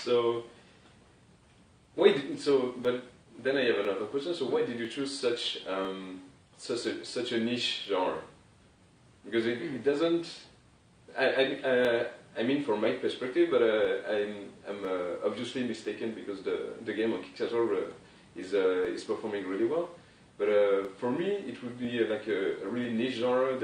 So, why did so? But then I have another question. So, why did you choose such a niche genre? Because it doesn't. I mean, from my perspective, but I'm obviously mistaken because the game on Kickstarter is performing really well. But for me, it would be like a really niche genre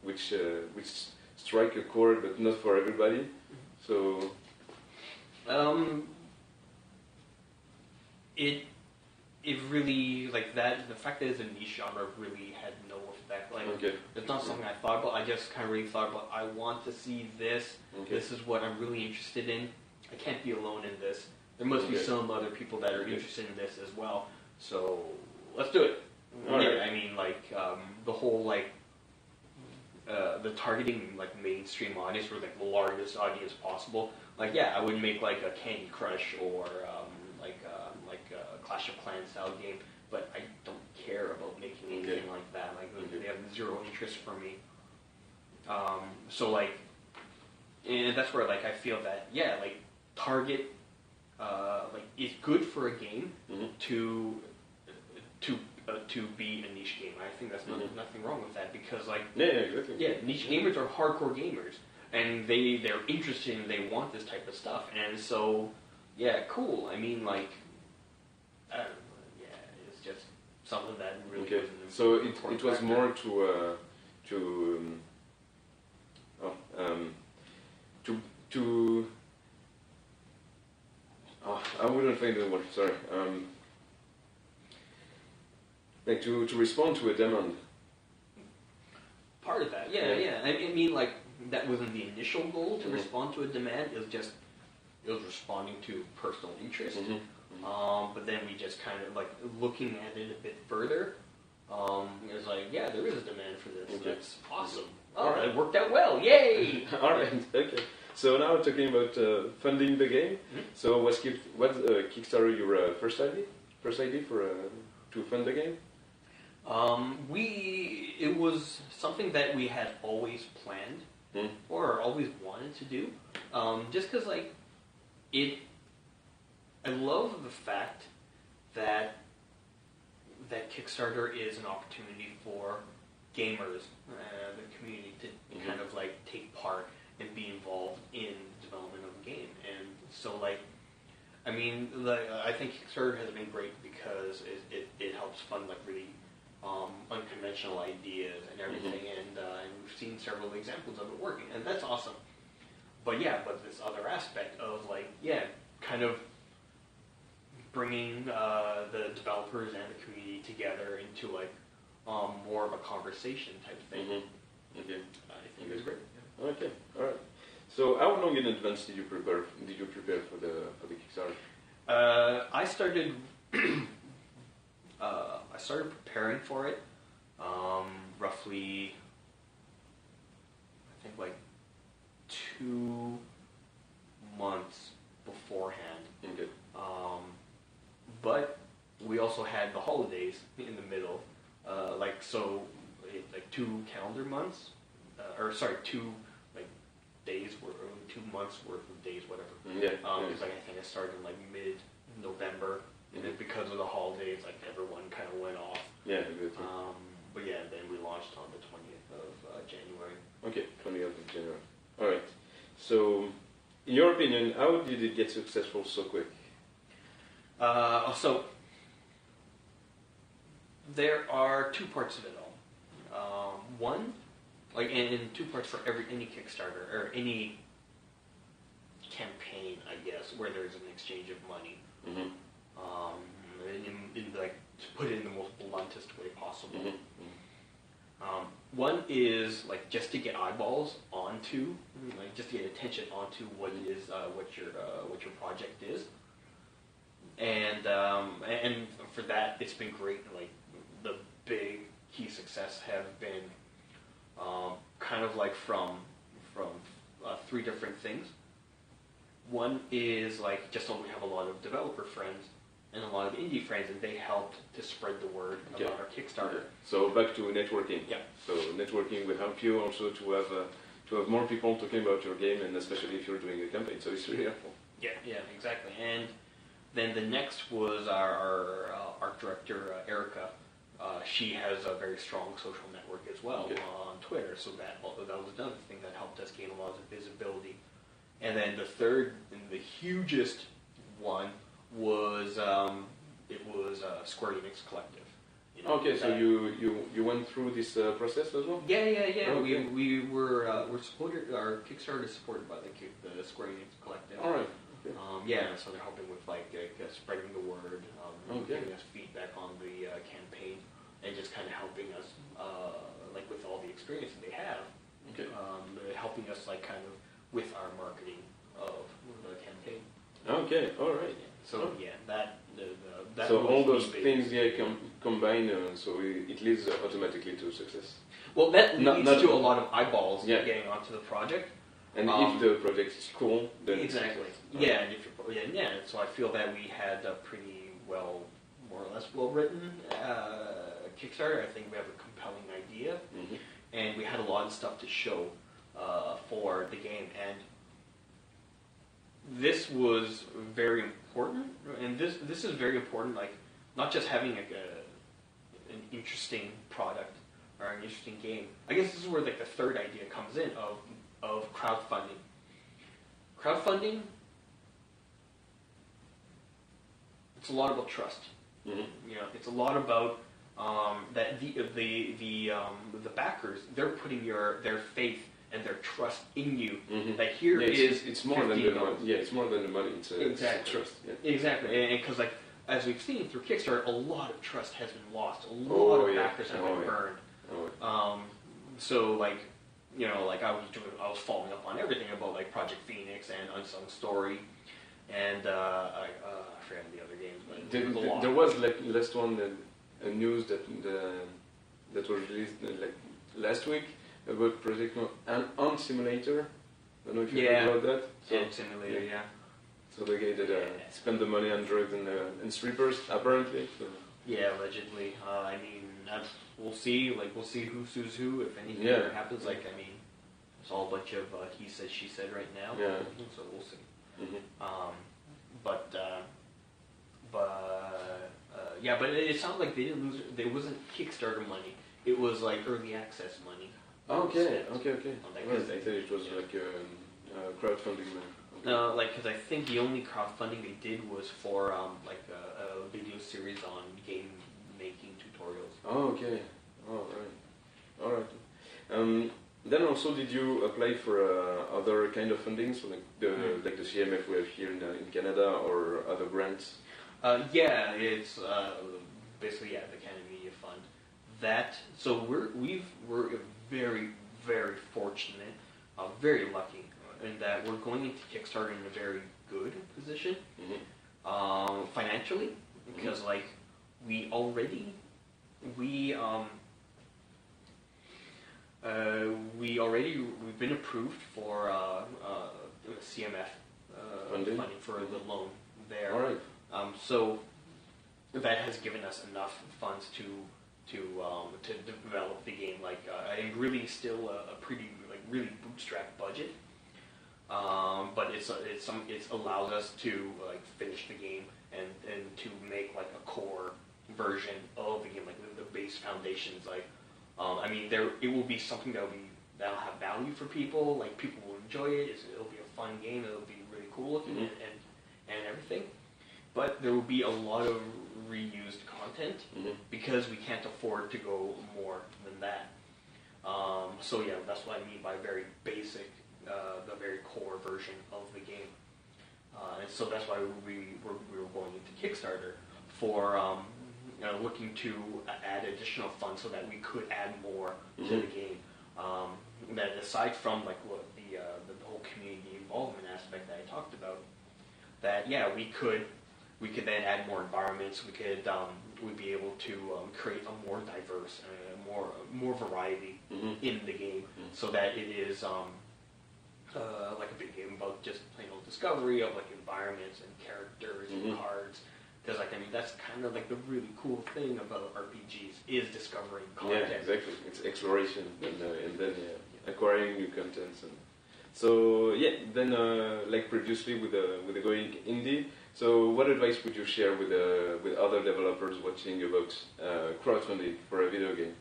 which strike a chord, but not for everybody. So, it really, like that, the fact that it's a niche genre really had no effect. Like, it's not something I thought about. I just kind of really thought about, I want to see this. This is what I'm really interested in. I can't be alone in this. There must be some other people that are interested in this as well. So, let's do it. Right. I mean, like, the whole, like, the targeting, like, mainstream audience or, like, the largest audience possible. Like, yeah, I would make, like, a Candy Crush or, like a Clash of Clans style game, but I don't care about making anything like that. Like, they have zero interest for me. So, like, and that's where, like, I feel that, yeah, like, target, like, it's good for a game to be a niche game. I think that's nothing wrong with that because, like, niche gamers are hardcore gamers, and they're interested and they want this type of stuff, and so, yeah, cool. I mean, like, I don't know, yeah, it's just something that really wasn't so it was more I wouldn't find the word, sorry. Like to respond to a demand. Part of that, yeah. I mean, like, that wasn't the initial goal to respond to a demand. It was responding to personal interest. But then we just kind of, like, looking at it a bit further. It was like, yeah, there is a demand for this. That's awesome. Oh, right. It worked out well. Yay! All right. Okay. So now talking about funding the game. So was Kickstarter your first idea for to fund the game? It was something that we had always planned or always wanted to do. Just because, like, I love the fact that Kickstarter is an opportunity for gamers, the community, to kind of, like, take part and be involved in the development of a game. And so, like, I mean, I think Kickstarter has been great because it helps fund, like, really unconventional ideas and everything, and we've seen several examples of it working, and that's awesome. But this other aspect of, like, kind of bringing the developers and the community together into, like, more of a conversation type thing. I think it's great. Okay, all right. So how long in advance did you prepare for the Kickstarter? I started preparing for it roughly, I think, like 2 months beforehand. But we also had the holidays in the middle, like 2 calendar months, two days, or 2 months worth of days, whatever. Because like, I think I started in, like, mid-November, and then because of the holidays, like, everyone kind of went off. But then we launched on the 20th of January. Okay, 20th of January. All right. So, in your opinion, how did it get successful so quick? So there are 2 parts of it all. One, like, and 2 parts for any Kickstarter or any campaign, I guess, where there's an exchange of money. Like, to put it in the most bluntest way possible. One is, like, just to get eyeballs onto, like, just to get attention onto what your project is, and for that it's been great. Like, the big key success have been kind of like from 3 different things. One is, like, just so we have a lot of developer friends and a lot of indie friends, and they helped to spread the word about our Kickstarter. So back to networking. So networking will help you also to have more people talking about your game, and especially if you're doing a campaign. So it's really helpful. Yeah, exactly. And then the next was our art director, Erica. She has a very strong social network as well on Twitter, so that was another thing that helped us gain a lot of visibility. And then the third and the hugest one was Square Enix Collective. You know, okay, so you went through this process as well? Yeah. Okay. We're supported. Our Kickstarter is supported by the Square Enix Collective. All right. Okay. So they're helping with spreading the word, giving us feedback on the campaign, and just kind of helping us with all the experience that they have. Okay. They're helping us with our marketing of the campaign. Okay. All right. So that so all those things combine, so it leads automatically to success. Well, that leads to a lot of eyeballs getting onto the project. And if the project is cool, then exactly. Yeah, and so I feel that we had a pretty more or less well-written Kickstarter. I think we have a compelling idea, and we had a lot of stuff to show for the game. And this was very important, and this is very important. Like, not just having an interesting product or an interesting game. I guess this is where the third idea comes in of crowdfunding. Crowdfunding, it's a lot about trust. It's a lot about that the backers, they're putting their faith and their trust in you. That it's more than the money. Yeah, it's more than the money. It's trust. Yeah. Exactly, and because as we've seen through Kickstarter, a lot of trust has been lost. A lot of backers have been burned. So I was following up on everything about Project Phoenix and Unsung Story, and I forget the other games, but there was last one a news that was released last week about Project Ant Simulator. I don't know if you heard about that. Ant Simulator, yeah. So the guy that spent the money on drugs and strippers, apparently. So. Yeah, allegedly. We'll see. We'll see who sues who if anything ever happens. It's all a bunch of he said, she said right now. Yeah. So we'll see. But it sounded like they didn't lose. There wasn't Kickstarter money. It was early access money. Okay. I thought it was crowdfunding money. No, because I think the only crowdfunding they did was for a video series on game making tutorials. Oh, okay. All right. Then also, did you apply for other kind of funding, so the CMF we have here in Canada, or other grants? It's basically the Canada Media Fund. So we're very, very fortunate, very lucky, in that we're going into Kickstarter in a very good position financially, because we've been approved for CMF funding for the loan there. All right. So that has given us enough funds to develop the game. And really still a pretty really bootstrap budget. But it allows us to finish the game and to make a core version of the game, the base foundations. It will be something that'll have value for people. People will enjoy it. It'll be a fun game. It'll be really cool looking and everything. But there will be a lot of reused content because we can't afford to go more than that. That's what I mean by very basic, the very core version of the game. And so that's why we were going into Kickstarter for looking to add additional funds so that we could add more to the game. That aside from the whole community involvement aspect that I talked about, that we could then add more environments. We'd be able to create a more diverse, more variety in the game, so that it is a big game about just plain old discovery of environments and characters and cards. Because that's kind of the really cool thing about RPGs is discovering content. Yeah, exactly. It's exploration and then acquiring new contents. And So yeah, then like previously with the going indie. So what advice would you share with other developers watching about crowdfunding for a video game?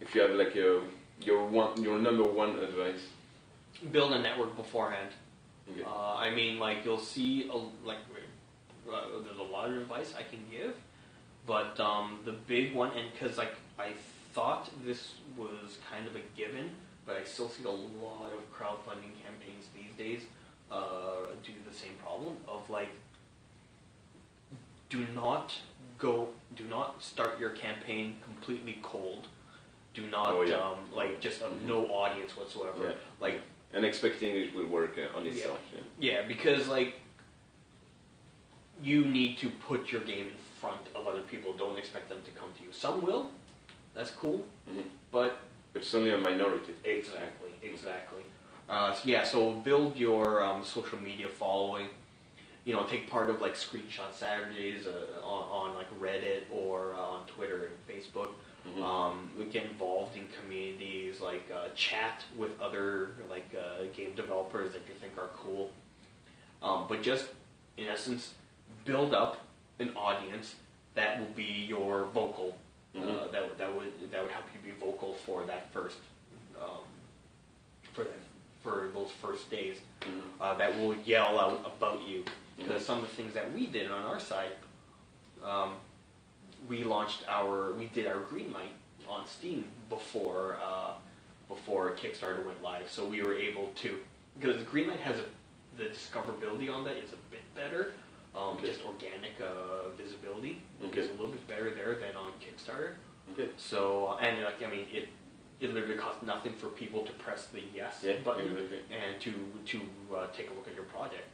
If you have like your number one advice. Build a network beforehand. Okay. I mean, like you'll see, there's a lot of advice I can give, but the big one, and because like I thought this was kind of a given, but I still see a lot of crowdfunding campaigns these days do the same problem of like, do not start your campaign completely cold. Do not just no audience whatsoever. Yeah. Like. And expecting it will work on itself. Yeah, because like you need to put your game in front of other people. Don't expect them to come to you. Some will. That's cool. Mm-hmm. But it's only a minority. Exactly. So build your social media following. You know, take part of like Screenshot Saturdays on like Reddit or on Twitter and Facebook. Mm-hmm. Get involved in communities, like chat with other like game developers that you think are cool. But just in essence, build up an audience that will be your vocal. Mm-hmm. That would help you be vocal for that first for those first days. Mm-hmm. That will yell out about you. Because mm-hmm. some of the things that we did on our side. We did our green light on Steam before Kickstarter went live, so we were able to, because the green light has the discoverability on that is a bit better, just organic visibility is a little bit better there than on Kickstarter. Okay. So it literally costs nothing for people to press the yes button and to take a look at your project.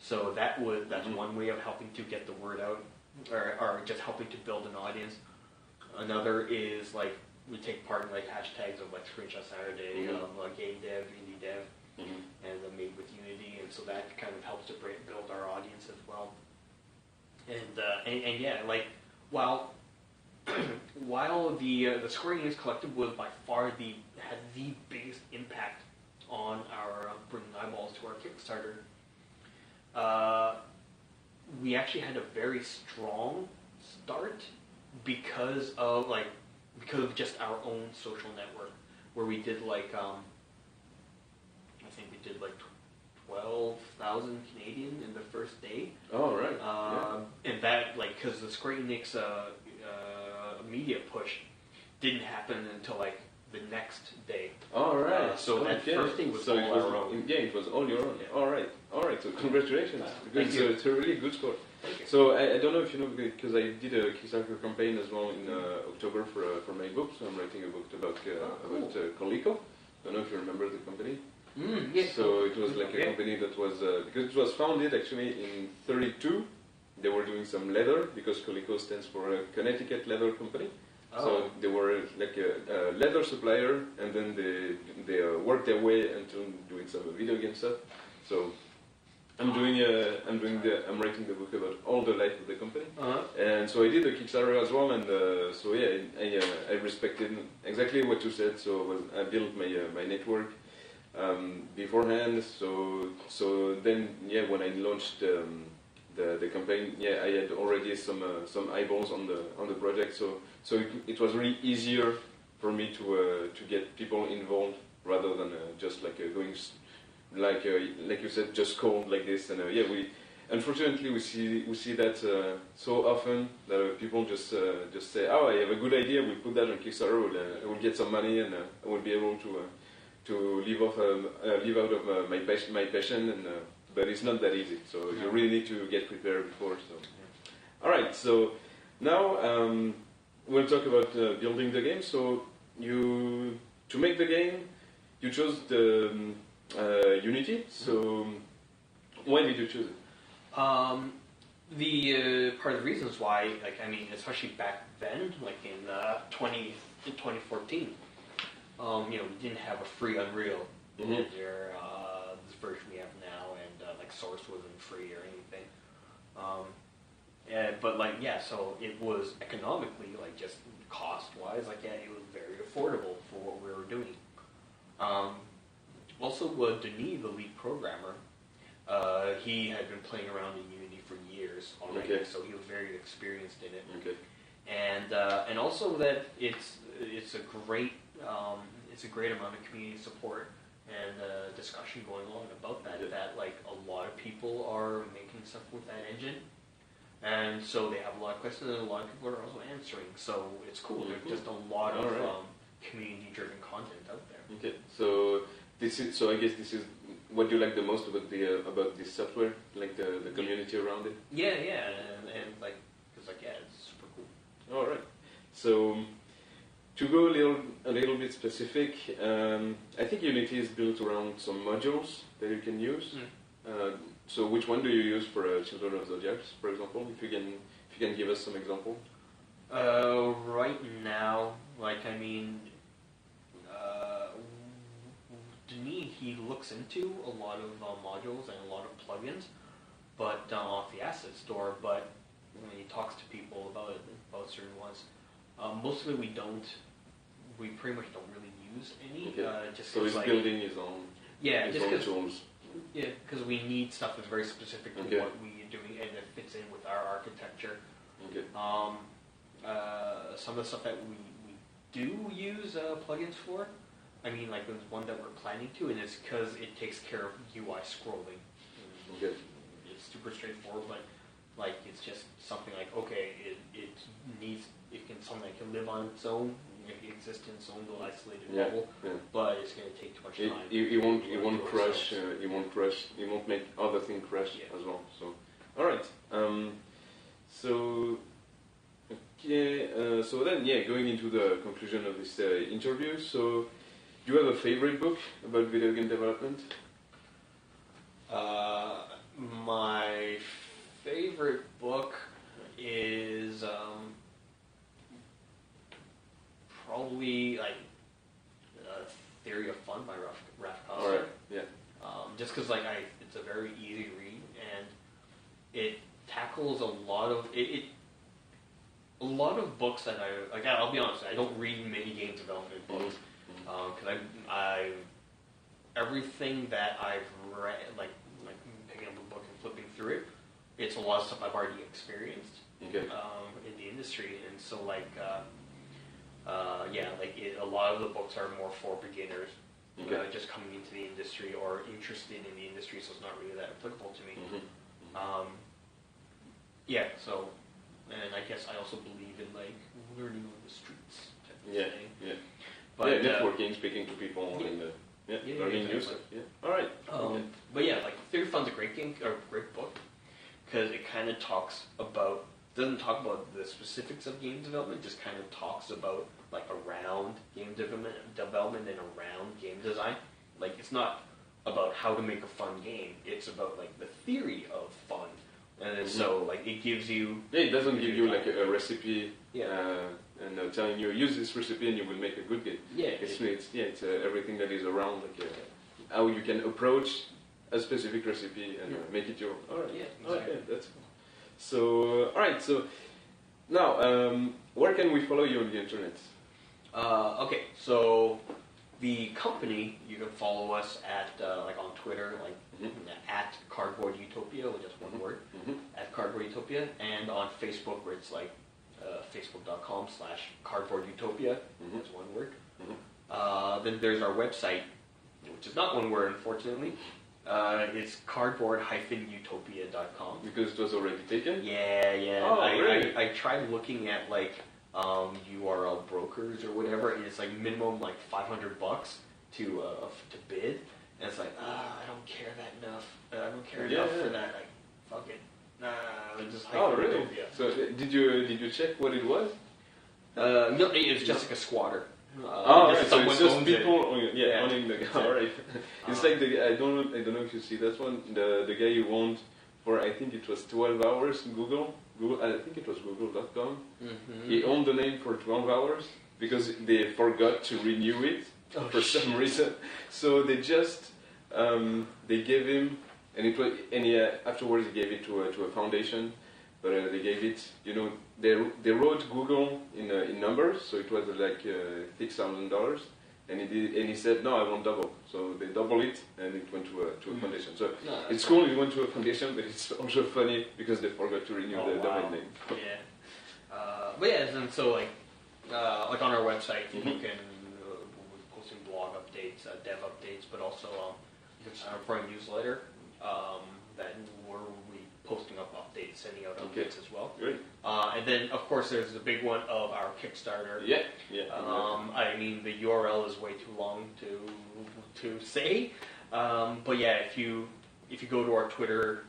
So that's mm-hmm. one way of helping to get the word out. Or just helping to build an audience. Another is like we take part in like hashtags of like Screenshot Saturday, mm-hmm. Game dev, indie dev, mm-hmm. and Made with Unity, and so that kind of helps to build our audience as well. And yeah, like while the Square Enix Collective was by far had the biggest impact on our bringing eyeballs to our Kickstarter. We actually had a very strong start because of just our own social network, where we did like I think we did like 12,000 Canadian in the first day. Oh right. And that because the Square Enix media push didn't happen until like the next day. All right. So that first thing was all our own. Yeah, it was all your own. Yeah. All right. So congratulations. Because it's a really good score. Thank you. So I don't know if you know, because I did a Kickstarter campaign as well in October for my book. So I'm writing a book about Coleco. I don't know if you remember the company. Yes. So it was like a company that was because it was founded actually in 1932. They were doing some leather because Coleco stands for a Connecticut leather company. Oh. So they were like a leather supplier, and then they worked their way into doing some video game stuff. So I'm writing the book about all the life of the company, and so I did a Kickstarter as well, and so yeah, I respected exactly what you said. So I built my network beforehand. So then when I launched the campaign, I had already some eyeballs on the project. So it was really easier for me to get people involved rather than just going like you said, just cold like this. And unfortunately we see that so often that people just say, oh, I have a good idea, we'll put that on Kickstarter, we'll get some money, and I will be able to live out of my passion, and but it's not that easy. So you really need to get prepared before. So all right, so now we'll talk about building the game. So to make the game, you chose the Unity. So why did you choose it? The part of the reasons why, especially back then, in 2014, we didn't have a free Unreal. Mm-hmm. This version we have now, and Source wasn't free or anything. but like yeah, so it was economically like just cost wise, like yeah, it was very affordable for what we were doing. Also, Denis, the lead programmer, he had been playing around in Unity for years already, so he was very experienced in it. Okay. And also that it's a great amount of community support and discussion going on about that. That like a lot of people are making stuff with that engine, and so they have a lot of questions, and a lot of people are also answering. So it's cool. There's just a lot of community-driven content out there. Okay, so I guess this is what you like the most about this software, like the community around it. Yeah, and like because like yeah, it's super cool. All right, so. To go a little bit specific, I think Unity is built around some modules that you can use. So which one do you use for Children of Zodiarcs, for example? If you can give us some example. Right now, like I mean, Denis, he looks into a lot of modules and a lot of plugins, but off the asset store. But when he talks to people about certain ones, most of it we pretty much don't really use any. Just so he's like, building his own. Yeah, his just own cause, tools. Yeah, because we need stuff that's very specific to what we are doing and that fits in with our architecture. Okay. Some of the stuff that we do use plugins for, I mean, like there's one that we're planning to, and it's because it takes care of UI scrolling. Okay. It's super straightforward, but like it's just something like okay, something that can live on its own. It exists in its own little isolated bubble, but it's going to take too much time. It won't crash. It won't crash. It won't make other things crash as well. So, all right. So then, going into the conclusion of this interview. So, do you have a favorite book about video game development? My favorite book is. Probably like Theory of Fun by Raf Koster. All right. Yeah. Just because like it's a very easy read and it tackles a lot of a lot of books that I like. I'll be honest, I don't read many game development books because I everything that I've read like picking up a book and flipping through it, it's a lot of stuff I've already experienced in the industry, and so like. A lot of the books are more for beginners, just coming into the industry or interested in the industry, so it's not really that applicable to me. So, and I guess I also believe in like learning on the streets type of thing. But, networking, speaking to people, and learning new stuff. Yeah. All right. But yeah, like Theory of Fun's a great game or great book because it kind of doesn't talk about the specifics of game development, just kind of talks about like around game development and around game design. Like it's not about how to make a fun game, it's about like the theory of fun. And so like it gives you... Yeah, it doesn't give you like a recipe and telling you use this recipe and you will make a good game. Yeah. It's everything that is around like how you can approach a specific recipe and make it your own. All right. Yeah, exactly. Okay, that's cool. So, all right. So, now, where can we follow you on the internet? Okay, so the company, you can follow us at like on Twitter, like at Cardboard Utopia, with just one word, at Cardboard Utopia, and on Facebook, where it's like facebook.com/Cardboard Utopia, that's one word. Then there's our website, which is not one word, unfortunately. It's cardboard-utopia.com. Because it was already taken? Yeah. Oh, really? I tried looking at like URL brokers or whatever, and it's like minimum like $500 to bid, and it's like I don't care that enough. I don't care enough for that. Like fuck it. Just really? Utopia. So did you check what it was? No, it's just like a squatter. Right. So it's just people owning the guy. All right. It's like I don't know if you see that one. The guy you owned for I think it was 12 hours. Google. I think it was Google.com. He owned the name for 12 hours because they forgot to renew it for some reason. So they just they gave him, and afterwards he gave it to a foundation. but they gave it, they wrote Google in numbers, so it was like $6,000, and he said, no, I want double. So they doubled it, and it went to a foundation. So it's cool it went to a foundation, but it's also funny because they forgot to renew the domain name. Yeah. But yeah, and so like on our website, you can we're posting blog updates, dev updates, but also for a newsletter that we're posting up updates, sending out updates as well. Great. And then of course there's the big one of our Kickstarter. Yeah. I mean the URL is way too long to say, but yeah, if you go to our Twitter,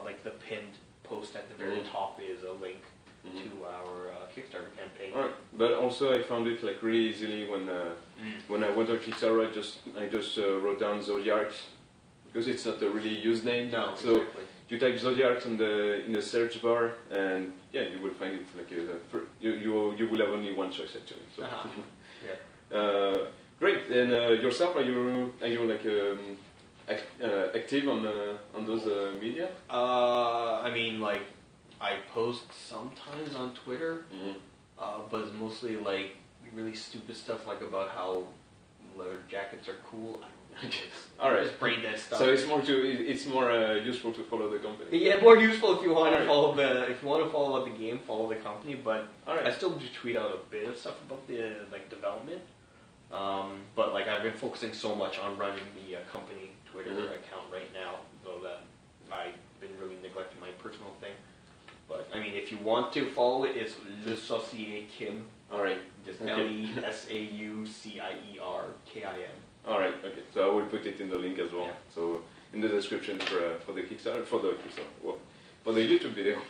like the pinned post at the very top is a link to our Kickstarter campaign. Alright, but also I found it like really easily when I went on Kickstarter. I just wrote down Zodiarcs because it's not a really used name. No, so exactly. you type Zodiarcs in the search bar, and yeah, you will find it like you will have only one choice actually. So. Yeah. Great. And yourself, are you like active on those media? I mean, like, I post sometimes on Twitter, but it's mostly like really stupid stuff, like about how leather jackets are cool. All right. Just brain dead stuff. So it's more useful to follow the company. Yeah, more useful if you want to follow the game, follow the company. But I still do tweet out a bit of stuff about the development. But like I've been focusing so much on running the company Twitter account right now, though that I've been really neglecting my personal thing. But I mean, if you want to follow it, it's Le Saucier Kim. All right. Just LESAUCIERKIM. All right. Okay. So I will put it in the link as well. Yeah. So in the description for the Kickstarter, for the YouTube video.